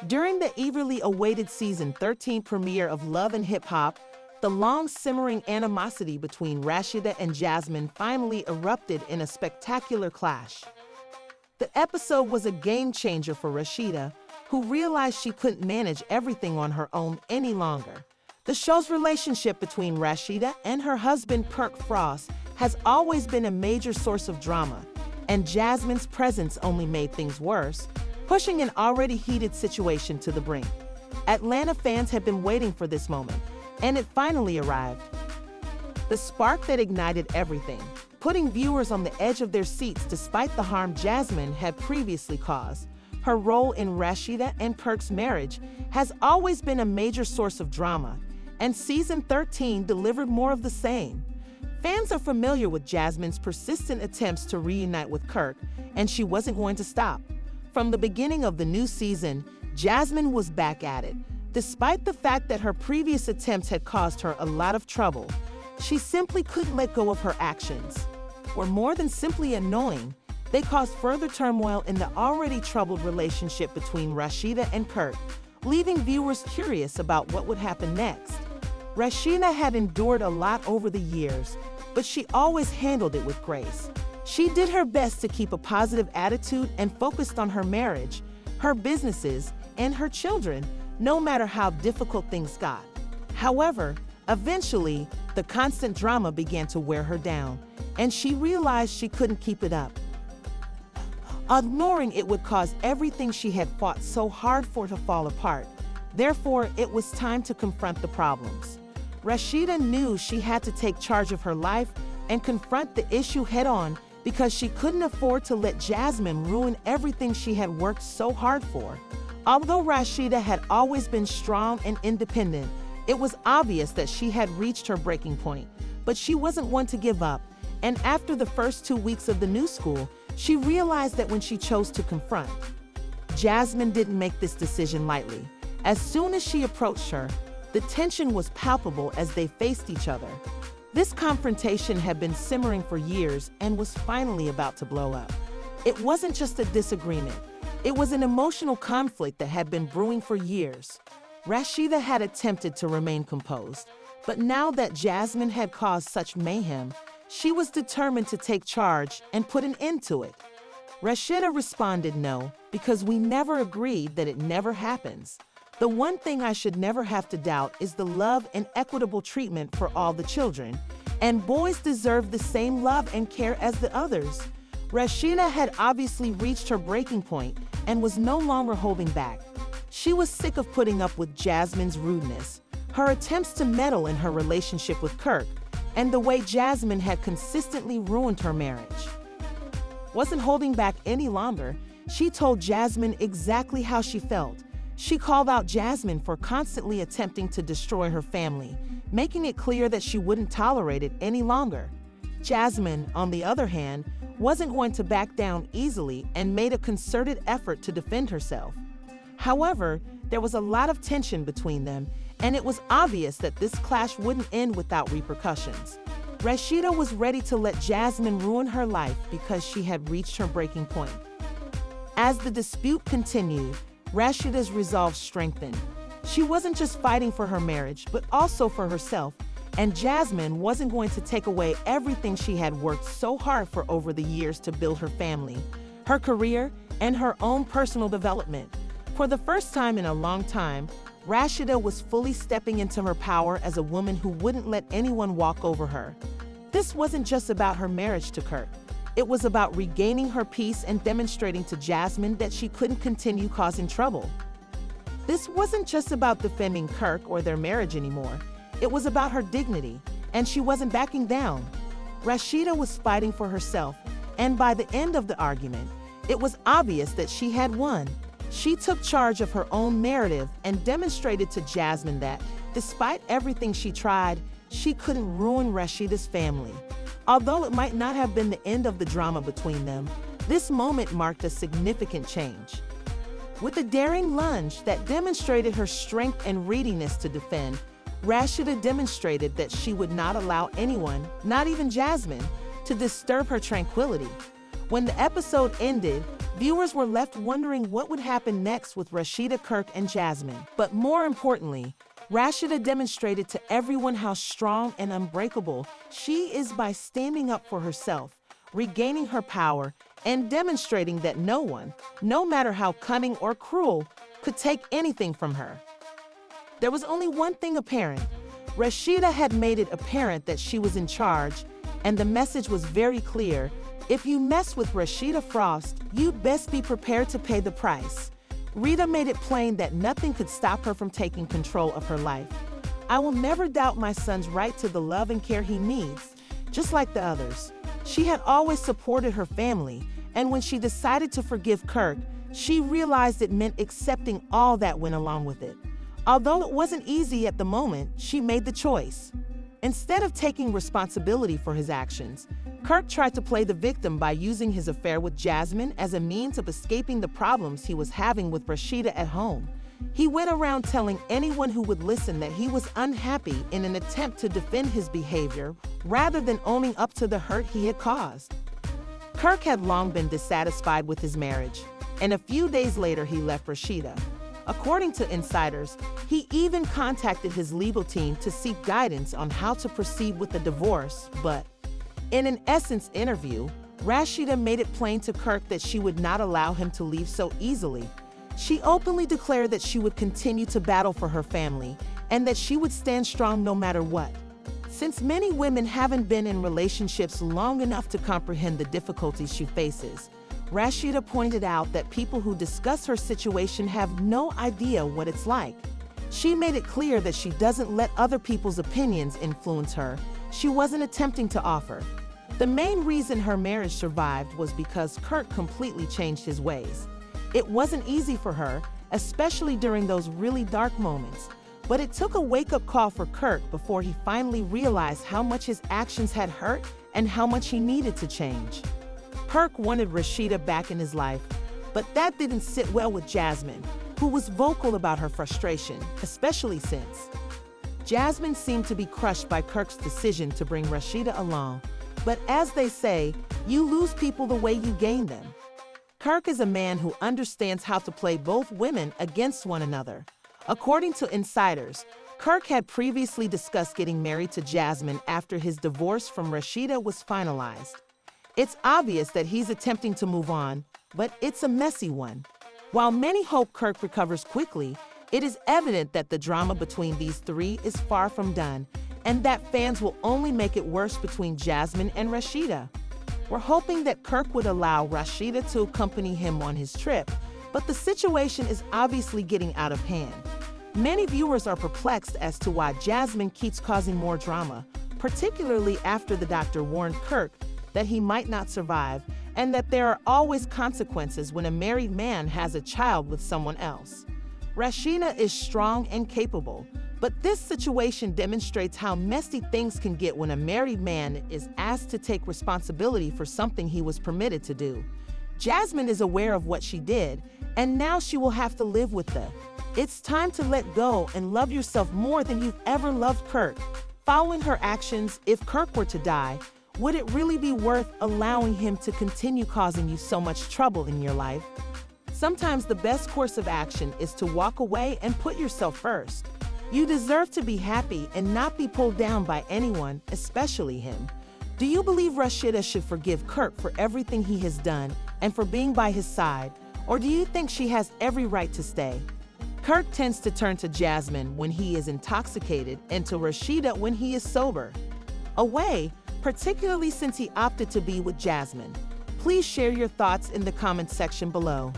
During the eagerly awaited season 13 premiere of Love and Hip Hop, the long-simmering animosity between Rasheeda and Jasmine finally erupted in a spectacular clash. The episode was a game-changer for Rasheeda, who realized she couldn't manage everything on her own any longer. The show's relationship between Rasheeda and her husband Kirk Frost has always been a major source of drama, and Jasmine's presence only made things worse, pushing an already heated situation to the brink. Atlanta fans have been waiting for this moment, and it finally arrived. The spark that ignited everything, putting viewers on the edge of their seats despite the harm Jasmine had previously caused. Her role in Rasheeda and Kirk's marriage has always been a major source of drama, and season 13 delivered more of the same. Fans are familiar with Jasmine's persistent attempts to reunite with Kirk, and she wasn't going to stop. From the beginning of the new season, Jasmine was back at it. Despite the fact that her previous attempts had caused her a lot of trouble, she simply couldn't let go of her actions. Were more than simply annoying, they caused further turmoil in the already troubled relationship between Rasheeda and Kirk, leaving viewers curious about what would happen next. Rasheeda had endured a lot over the years, but she always handled it with grace. She did her best to keep a positive attitude and focused on her marriage, her businesses, and her children, no matter how difficult things got. However, eventually, the constant drama began to wear her down, and she realized she couldn't keep it up. Ignoring it would cause everything she had fought so hard for to fall apart. Therefore, it was time to confront the problems. Rasheeda knew she had to take charge of her life and confront the issue head-on, because she couldn't afford to let Jasmine ruin everything she had worked so hard for. Although Rasheeda had always been strong and independent, it was obvious that she had reached her breaking point. But she wasn't one to give up, and after the first 2 weeks of the new school, she realized that when she chose to confront, Jasmine didn't make this decision lightly. As soon as she approached her, the tension was palpable as they faced each other. This confrontation had been simmering for years and was finally about to blow up. It wasn't just a disagreement. It was an emotional conflict that had been brewing for years. Rasheeda had attempted to remain composed, but now that Jasmine had caused such mayhem, she was determined to take charge and put an end to it. Rasheeda responded, "No, because we never agreed that it never happens. The one thing I should never have to doubt is the love and equitable treatment for all the children, and boys deserve the same love and care as the others." Rasheeda had obviously reached her breaking point and was no longer holding back. She was sick of putting up with Jasmine's rudeness, her attempts to meddle in her relationship with Kirk, and the way Jasmine had consistently ruined her marriage. Wasn't holding back any longer, she told Jasmine exactly how she felt. She called out Jasmine for constantly attempting to destroy her family, making it clear that she wouldn't tolerate it any longer. Jasmine, on the other hand, wasn't going to back down easily and made a concerted effort to defend herself. However, there was a lot of tension between them, and it was obvious that this clash wouldn't end without repercussions. Rasheeda was ready to let Jasmine ruin her life because she had reached her breaking point. As the dispute continued, Rasheeda's resolve strengthened. She wasn't just fighting for her marriage, but also for herself, and Jasmine wasn't going to take away everything she had worked so hard for over the years to build her family, her career, and her own personal development. For the first time in a long time, Rasheeda was fully stepping into her power as a woman who wouldn't let anyone walk over her. This wasn't just about her marriage to Kirk. It was about regaining her peace and demonstrating to Jasmine that she couldn't continue causing trouble. This wasn't just about defending Kirk or their marriage anymore. It was about her dignity, and she wasn't backing down. Rasheeda was fighting for herself, and by the end of the argument, it was obvious that she had won. She took charge of her own narrative and demonstrated to Jasmine that, despite everything she tried, she couldn't ruin Rasheeda's family. Although it might not have been the end of the drama between them, this moment marked a significant change. With a daring lunge that demonstrated her strength and readiness to defend, Rasheeda demonstrated that she would not allow anyone, not even Jasmine, to disturb her tranquility. When the episode ended, viewers were left wondering what would happen next with Rasheeda, Kirk, and Jasmine. But more importantly, Rasheeda demonstrated to everyone how strong and unbreakable she is by standing up for herself, regaining her power, and demonstrating that no one, no matter how cunning or cruel, could take anything from her. There was only one thing apparent. Rasheeda had made it apparent that she was in charge, and the message was very clear. If you mess with Rasheeda Frost, you'd best be prepared to pay the price. Rita made it plain that nothing could stop her from taking control of her life. I will never doubt my son's right to the love and care he needs, just like the others. She had always supported her family, and when she decided to forgive Kirk, she realized it meant accepting all that went along with it. Although it wasn't easy at the moment, she made the choice. Instead of taking responsibility for his actions, Kirk tried to play the victim by using his affair with Jasmine as a means of escaping the problems he was having with Rasheeda at home. He went around telling anyone who would listen that he was unhappy in an attempt to defend his behavior rather than owning up to the hurt he had caused. Kirk had long been dissatisfied with his marriage, and a few days later he left Rasheeda. According to insiders, he even contacted his legal team to seek guidance on how to proceed with the divorce, but in an Essence interview, Rasheeda made it plain to Kirk that she would not allow him to leave so easily. She openly declared that she would continue to battle for her family and that she would stand strong no matter what. Since many women haven't been in relationships long enough to comprehend the difficulties she faces, Rasheeda pointed out that people who discuss her situation have no idea what it's like. She made it clear that she doesn't let other people's opinions influence her. She wasn't attempting to offer. The main reason her marriage survived was because Kirk completely changed his ways. It wasn't easy for her, especially during those really dark moments, but it took a wake-up call for Kirk before he finally realized how much his actions had hurt and how much he needed to change. Kirk wanted Rasheeda back in his life, but that didn't sit well with Jasmine, who was vocal about her frustration, especially since Jasmine seemed to be crushed by Kirk's decision to bring Rasheeda along. But as they say, you lose people the way you gain them. Kirk is a man who understands how to play both women against one another. According to insiders, Kirk had previously discussed getting married to Jasmine after his divorce from Rasheeda was finalized. It's obvious that he's attempting to move on, but it's a messy one. While many hope Kirk recovers quickly, it is evident that the drama between these three is far from done, and that fans will only make it worse between Jasmine and Rasheeda. We're hoping that Kirk would allow Rasheeda to accompany him on his trip, but the situation is obviously getting out of hand. Many viewers are perplexed as to why Jasmine keeps causing more drama, particularly after the doctor warned Kirk that he might not survive and that there are always consequences when a married man has a child with someone else. Rasheeda is strong and capable, but this situation demonstrates how messy things can get when a married man is asked to take responsibility for something he was permitted to do. Jasmine is aware of what she did, and now she will have to live with it. It's time to let go and love yourself more than you've ever loved Kirk. Following her actions, if Kirk were to die, would it really be worth allowing him to continue causing you so much trouble in your life? Sometimes the best course of action is to walk away and put yourself first. You deserve to be happy and not be pulled down by anyone, especially him. Do you believe Rasheeda should forgive Kirk for everything he has done and for being by his side, or do you think she has every right to stay? Kirk tends to turn to Jasmine when he is intoxicated and to Rasheeda when he is sober. Away, particularly since he opted to be with Jasmine. Please share your thoughts in the comments section below.